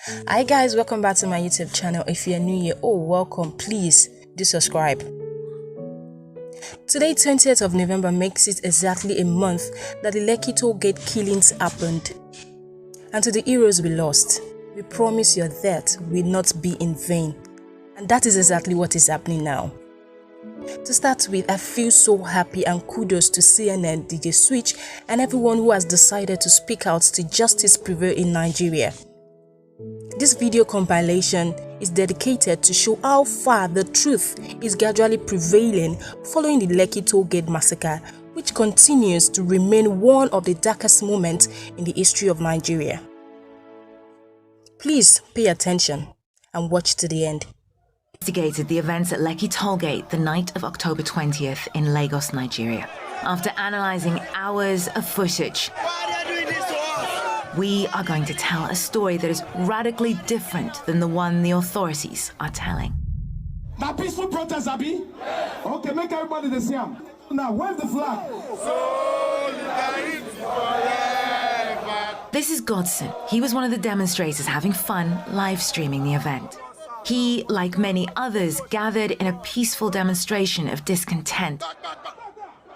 Hi guys, welcome back to my YouTube channel. If you're new here, welcome. Please do subscribe. Today, 20th of November, makes it exactly a month that the Lekki toll gate killings happened. And to the heroes we lost, we promise your death will not be in vain. And that is exactly what is happening now. To start with, I feel so happy and kudos to CNN, DJ Switch, and everyone who has decided to speak out to justice prevail in Nigeria. This video compilation is dedicated to show how far the truth is gradually prevailing following the Lekki toll gate massacre, which continues to remain one of the darkest moments in the history of Nigeria. Please pay attention and watch to the end. Investigated the events at Lekki toll gate the night of October 20th in Lagos, Nigeria. After analysing hours of footage, we are going to tell a story that is radically different than the one the authorities are telling. Now peaceful protest, Abi? Okay, make everybody the same. Now, where's the flag? This is Godson. He was one of the demonstrators having fun live streaming the event. He, like many others, gathered in a peaceful demonstration of discontent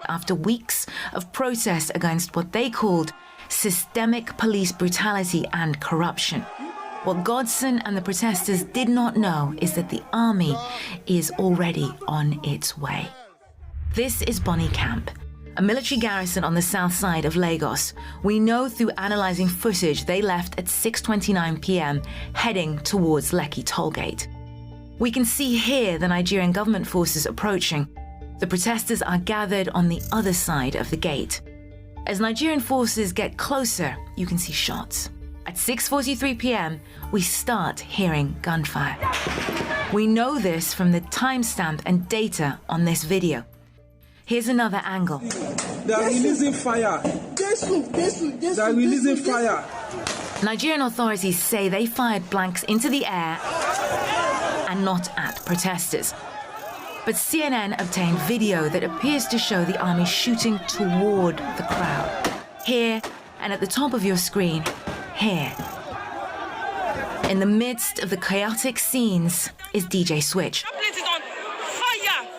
after weeks of protest against what they called systemic police brutality and corruption. What Godson and the protesters did not know is that the army is already on its way. This is Bonny Camp, a military garrison on the south side of Lagos. We know through analysing footage they left at 6:29 p.m. heading towards Lekki toll gate. We can see here the Nigerian government forces approaching. The protesters are gathered on the other side of the gate. As Nigerian forces get closer, you can see shots. At 6:43 p.m, we start hearing gunfire. We know this from the timestamp and data on this video. Here's another angle. They are releasing fire. They are releasing fire. Nigerian authorities say they fired blanks into the air and not at protesters. But CNN obtained video that appears to show the army shooting toward the crowd. Here, and at the top of your screen, here. In the midst of the chaotic scenes is DJ Switch,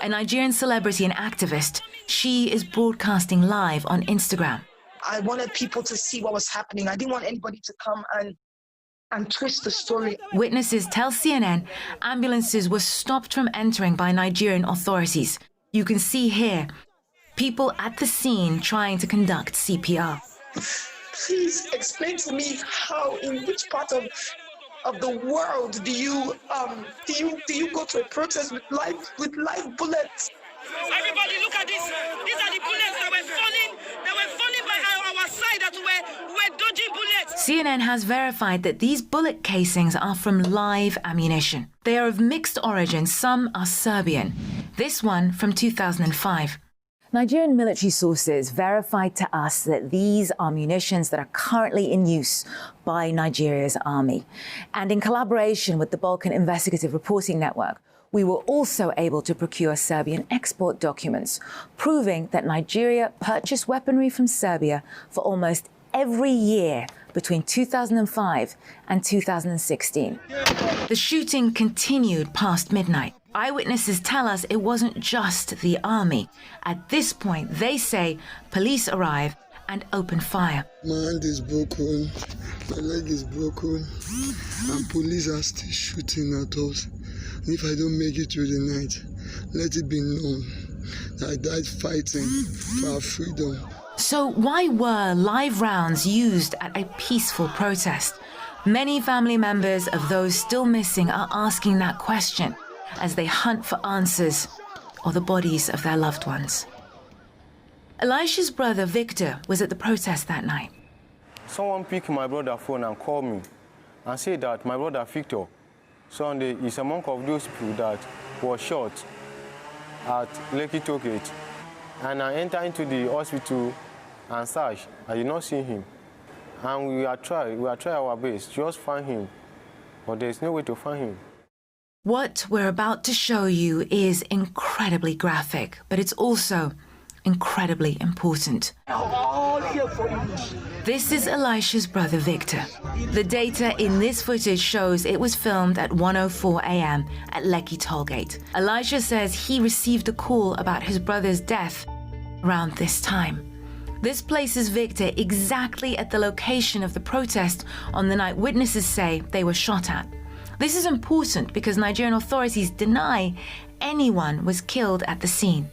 a Nigerian celebrity and activist. She is broadcasting live on Instagram. I wanted people to see what was happening. I didn't want anybody to come and twist the story. Witnesses tell CNN ambulances were stopped from entering by Nigerian authorities. You can see here people at the scene trying to conduct CPR. Please explain to me how, in which part of the world do you go to a protest with live bullets? Everybody look at this. These are the bullets that were falling. They were falling by our side that were dodging bullets. CNN has verified that these bullet casings are from live ammunition. They are of mixed origin. Some are Serbian. This one from 2005. Nigerian military sources verified to us that these are munitions that are currently in use by Nigeria's army. And in collaboration with the Balkan Investigative Reporting Network, we were also able to procure Serbian export documents, proving that Nigeria purchased weaponry from Serbia for almost every year between 2005 and 2016. The shooting continued past midnight. Eyewitnesses tell us it wasn't just the army. At this point, they say police arrive and open fire. My hand is broken, my leg is broken, and police are still shooting at us. And if I don't make it through the night, let it be known that I died fighting for our freedom. So why were live rounds used at a peaceful protest? Many family members of those still missing are asking that question as they hunt for answers or the bodies of their loved ones. Elisha's brother Victor was at the protest that night. Someone picked my brother's phone and called me and said that my brother Victor Sunday is among of those people that was shot at Lekki toll gate. And I entered into the hospital and searched. I did not see him. And we are trying our best to just find him, but there's no way to find him. What we're about to show you is incredibly graphic, but it's also incredibly important. This is Elisha's brother Victor. The data in this footage shows it was filmed at 1:04 a.m. at Lekki Tollgate. Elisha says he received a call about his brother's death around this time. This places Victor exactly at the location of the protest on the night witnesses say they were shot at. This is important because Nigerian authorities deny anyone was killed at the scene.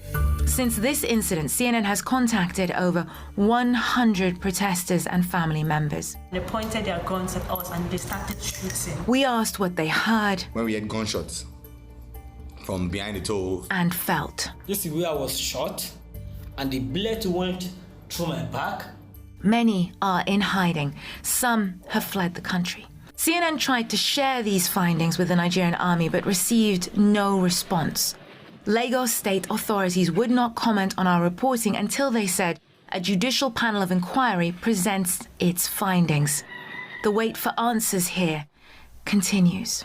Since this incident, CNN has contacted over 100 protesters and family members. They pointed their guns at us and they started shooting. We asked what they heard. When we had gunshots from behind the toll. And felt. This is where I was shot and the bullet went through my back. Many are in hiding. Some have fled the country. CNN tried to share these findings with the Nigerian army but received no response. Lagos state authorities would not comment on our reporting until they said a judicial panel of inquiry presents its findings. The wait for answers here continues.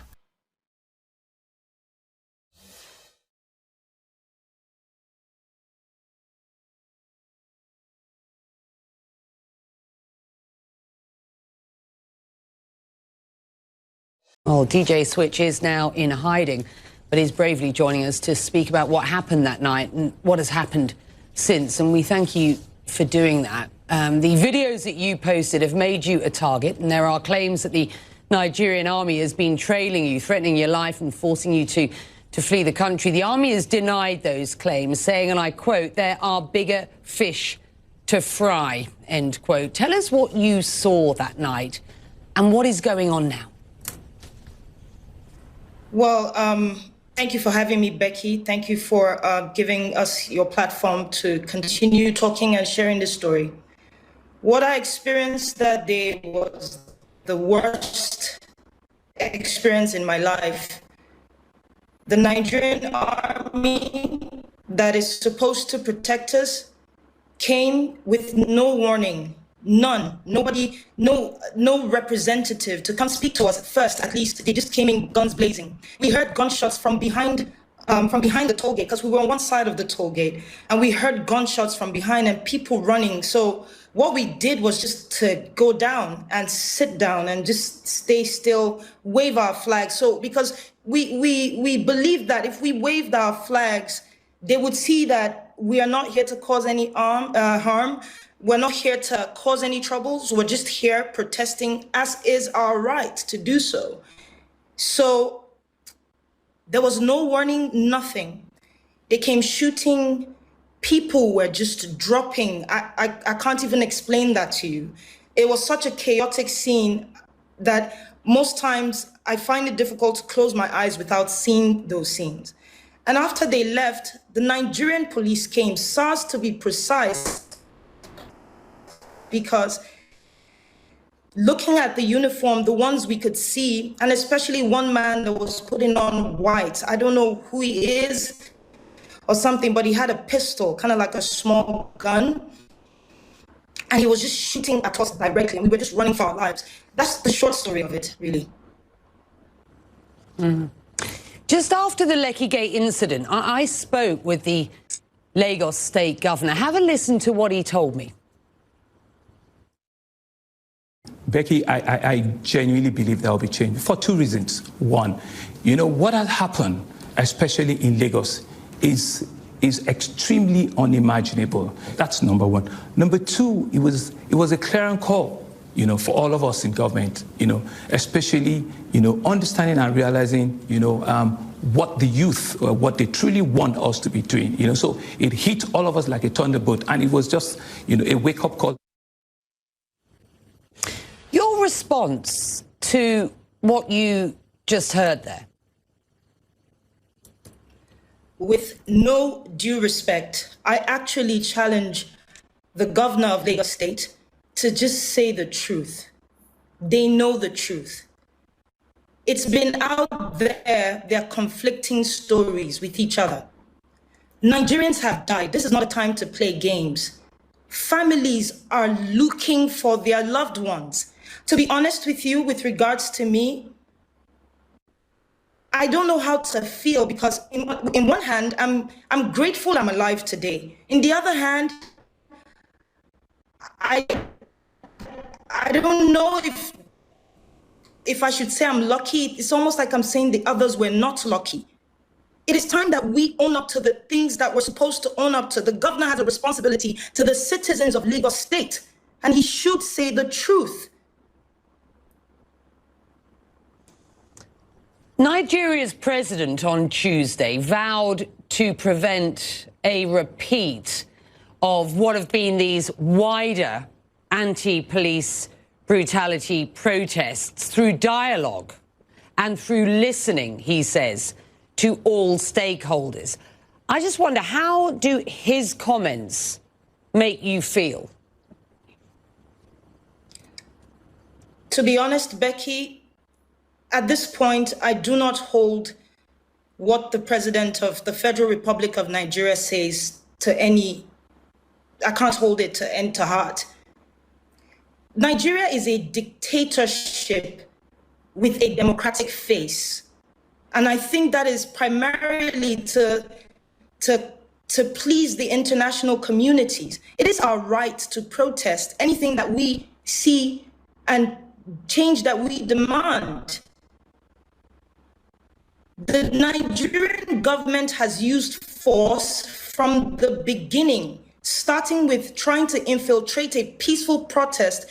Well, DJ Switch is now in hiding, but is bravely joining us to speak about what happened that night and what has happened since. And we thank you for doing that. The videos that you posted have made you a target, and there are claims that the Nigerian army has been trailing you, threatening your life and forcing you to flee the country. The army has denied those claims, saying, and I quote, "There are bigger fish to fry," end quote. Tell us what you saw that night and what is going on now. Well, thank you for having me, Becky. Thank you for giving us your platform to continue talking and sharing this story. What I experienced that day was the worst experience in my life. The Nigerian army that is supposed to protect us came with no warning. None, nobody, no representative to come speak to us first. At least they just came in guns blazing. We heard gunshots from behind the toll gate because we were on one side of the toll gate, and we heard gunshots from behind and people running. So what we did was just to go down and sit down and just stay still, wave our flags. So because we believed that if we waved our flags, they would see that we are not here to cause any harm. We're not here to cause any troubles. We're just here protesting, as is our right to do so. So there was no warning, nothing. They came shooting. People were just dropping. I can't even explain that to you. It was such a chaotic scene that most times I find it difficult to close my eyes without seeing those scenes. And after they left, the Nigerian police came, SARS to be precise, because looking at the uniform, the ones we could see, and especially one man that was putting on white, I don't know who he is or something, but he had a pistol, kind of like a small gun, and he was just shooting at us directly, and we were just running for our lives. That's the short story of it, really. Just after the Lekki Gate incident, I spoke with the Lagos state governor. Have a listen to what he told me. Becky, I genuinely believe there will be change for two reasons. One, what has happened, especially in Lagos, is extremely unimaginable. That's number one. Number two, it was a clarion call, for all of us in government, especially, understanding and realizing, what the youth, what they truly want us to be doing, So it hit all of us like a thunderbolt, and it was just, a wake-up call. Your response to what you just heard there? With no due respect, I actually challenge the governor of Lagos State to just say the truth. They know the truth. It's been out there, they're conflicting stories with each other. Nigerians have died. This is not a time to play games. Families are looking for their loved ones. To be honest with you, with regards to me, I don't know how to feel, because in one hand, I'm grateful I'm alive today. In the other hand, I don't know if I should say I'm lucky. It's almost like I'm saying the others were not lucky. It is time that we own up to the things that we're supposed to own up to. The governor has a responsibility to the citizens of Lagos State, and he should say the truth. Nigeria's president on Tuesday vowed to prevent a repeat of what have been these wider anti-police brutality protests through dialogue and through listening, he says, to all stakeholders. I just wonder, how do his comments make you feel? To be honest, Becky, at this point, I do not hold what the president of the Federal Republic of Nigeria says to any, I can't hold it to heart. Nigeria is a dictatorship with a democratic face. And I think that is primarily to please the international communities. It is our right to protest anything that we see and change that we demand. The Nigerian government has used force from the beginning, starting with trying to infiltrate a peaceful protest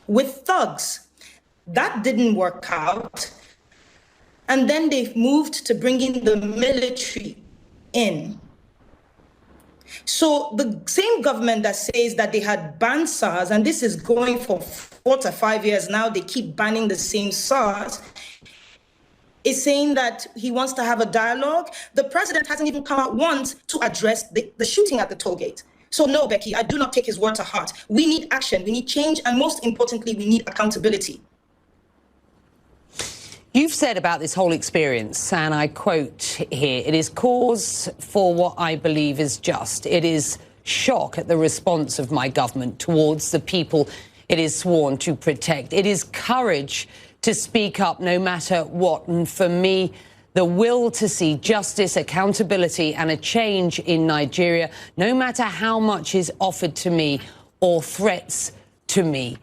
with thugs. That didn't work out. And then they've moved to bringing the military in. So the same government that says that they had banned SARS, and this is going for 4 to 5 years now, they keep banning the same SARS, is saying that he wants to have a dialogue. The president hasn't even come out once to address the shooting at the toll gate. So no, Becky, I do not take his word to heart. We need action, we need change, and most importantly, we need accountability. You've said about this whole experience, and I quote here, "It is cause for what I believe is just. It is shock at the response of my government towards the people it is sworn to protect. It is courage to speak up no matter what. And for me, the will to see justice, accountability and a change in Nigeria, no matter how much is offered to me or threats to me."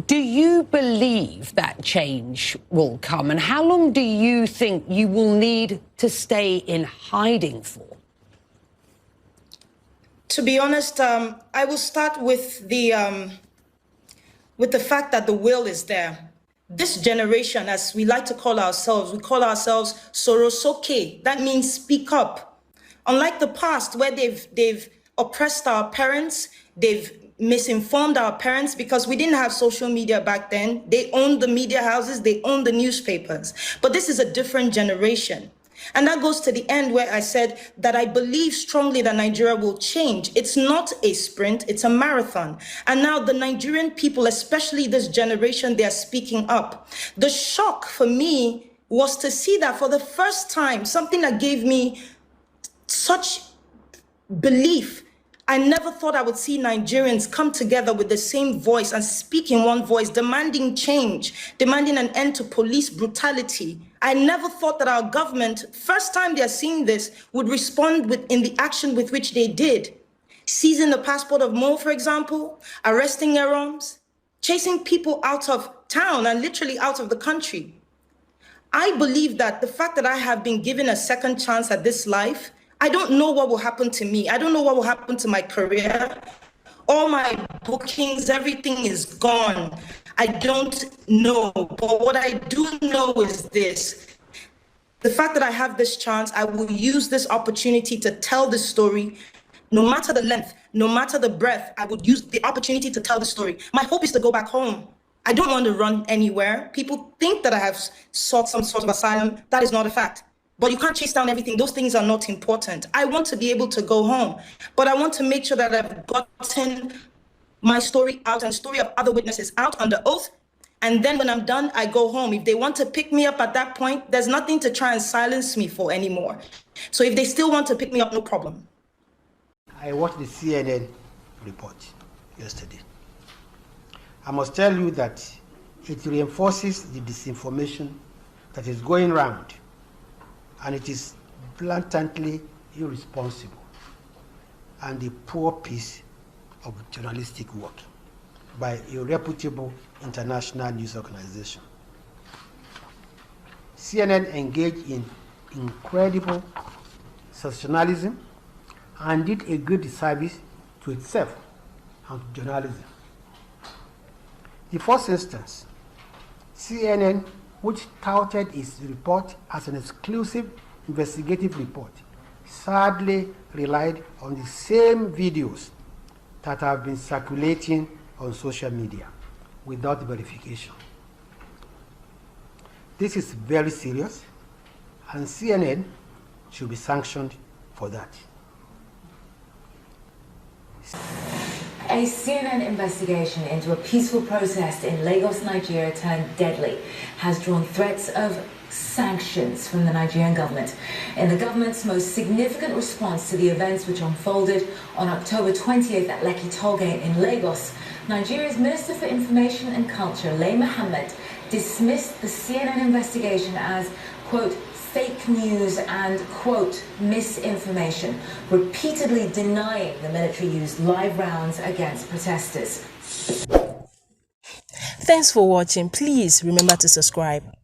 Do you believe that change will come? And how long do you think you will need to stay in hiding for? To be honest, I will start with the fact that the will is there. This generation, as we like to call ourselves, we call ourselves Sorosoke. That means speak up. Unlike the past, where they've oppressed our parents, they've misinformed our parents, because we didn't have social media back then. They owned the media houses, they owned the newspapers. But this is a different generation. And that goes to the end where I said that I believe strongly that Nigeria will change. It's not a sprint, it's a marathon. And now the Nigerian people, especially this generation, they are speaking up. The shock for me was to see that for the first time, something that gave me such belief. I never thought I would see Nigerians come together with the same voice and speak in one voice, demanding change, demanding an end to police brutality. I never thought that our government, first time they're seeing this, would respond in the action with which they did. Seizing the passport of Mo, for example, arresting Eroms, chasing people out of town and literally out of the country. I believe that the fact that I have been given a second chance at this life, I don't know what will happen to me. I don't know what will happen to my career. All my bookings, everything is gone. I don't know. But what I do know is this. The fact that I have this chance, I will use this opportunity to tell this story. No matter the length, no matter the breadth, I would use the opportunity to tell the story. My hope is to go back home. I don't want to run anywhere. People think that I have sought some sort of asylum. That is not a fact. But you can't chase down everything. Those things are not important. I want to be able to go home, but I want to make sure that I've gotten my story out and the story of other witnesses out under oath. And then when I'm done, I go home. If they want to pick me up at that point, there's nothing to try and silence me for anymore. So if they still want to pick me up, no problem. I watched the CNN report yesterday. I must tell you that it reinforces the disinformation that is going around and it is blatantly irresponsible and a poor piece of journalistic work by a reputable international news organization. CNN engaged in incredible sensationalism and did a great disservice to itself and to journalism. The first instance, CNN, which touted its report as an exclusive investigative report, sadly relied on the same videos that have been circulating on social media without verification. This is very serious, and CNN should be sanctioned for that. A CNN investigation into a peaceful protest in Lagos, Nigeria turned deadly has drawn threats of sanctions from the Nigerian government. In the government's most significant response to the events which unfolded on October 20th at Lekki Tollgate in Lagos, Nigeria's Minister for Information and Culture, Lai Mohammed, dismissed the CNN investigation as, quote, fake news and, quote, misinformation, repeatedly denying the military used live rounds against protesters. Thanks for watching. Please remember to subscribe.